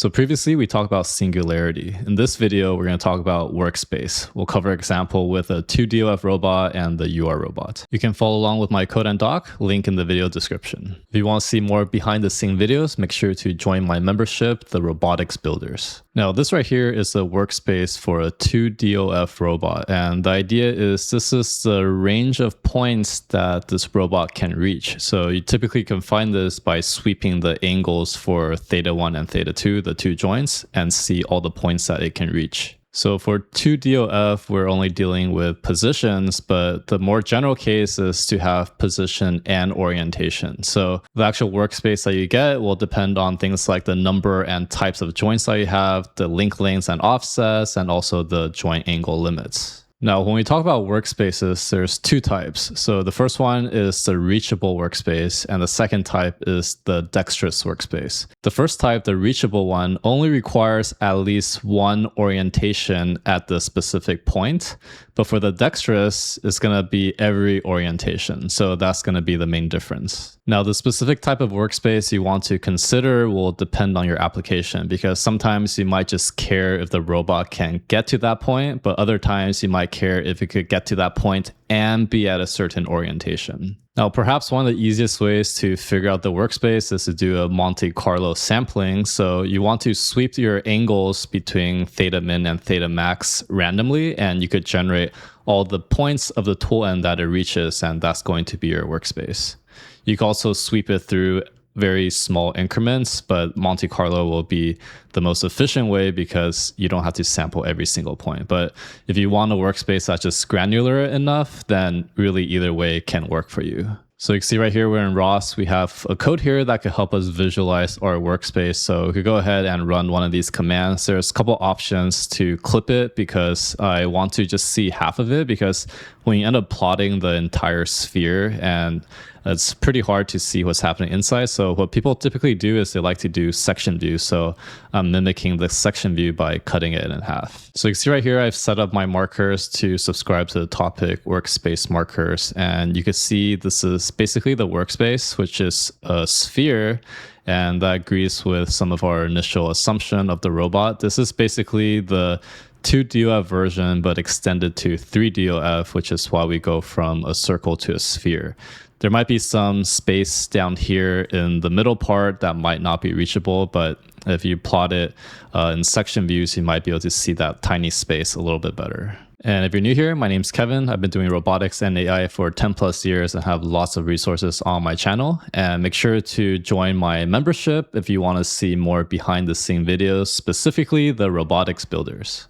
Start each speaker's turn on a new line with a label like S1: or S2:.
S1: So previously we talked about singularity. In this video, we're going to talk about Workspace. We'll cover an example with a 2DOF robot and the UR robot. You can follow along with my code and doc, link in the video description. If you want to see more behind the scene videos, make sure to join my membership, the Robotics Builders. Now this right here is a workspace for a 2DOF robot. And the idea is this is the range of points that this robot can reach. So you typically can find this by sweeping the angles for theta 1 and theta 2, the two joints, and see all the points that it can reach. So for 2DOF, we're only dealing with positions, but the more general case is to have position and orientation. So the actual workspace that you get will depend on things like the number and types of joints that you have, the link lengths and offsets, and also the joint angle limits. Now, when we talk about workspaces, there's two types. So the first one is the Reachable workspace, and the second type is the Dexterous workspace. The first type, the Reachable one, only requires at least one orientation at the specific point. But for the Dexterous, it's going to be every orientation. So that's going to be the main difference. Now, the specific type of workspace you want to consider will depend on your application, because sometimes you might just care if the robot can get to that point, but other times you might care if it could get to that point and be at a certain orientation. Now, perhaps one of the easiest ways to figure out the workspace is to do a Monte Carlo sampling. So you want to sweep your angles between theta min and theta max randomly, and you could generate all the points of the tool end that it reaches, and that's going to be your workspace. You can also sweep it through very small increments, but Monte Carlo will be the most efficient way because you don't have to sample every single point. But if you want a workspace that's just granular enough, then really either way can work for you. So you can see right here, we're in ROS. We have a code here that could help us visualize our workspace. So we could go ahead and run one of these commands. There's a couple options to clip it because I want to just see half of it, because when you end up plotting the entire sphere, and it's pretty hard to see what's happening inside. So what people typically do is they like to do section view. So I'm mimicking the section view by cutting it in half. So you can see right here, I've set up my markers to subscribe to the topic workspace markers. And you can see this is basically the workspace, which is a sphere. And that agrees with some of our initial assumption of the robot. This is basically the 2DOF version, but extended to 3DOF, which is why we go from a circle to a sphere. There might be some space down here in the middle part that might not be reachable, but if you plot it in section views, you might be able to see that tiny space a little bit better. And if you're new here, my name's Kevin. I've been doing robotics and AI for 10 plus years and have lots of resources on my channel. And make sure to join my membership if you want to see more behind the scene videos, specifically the Robotics Builders.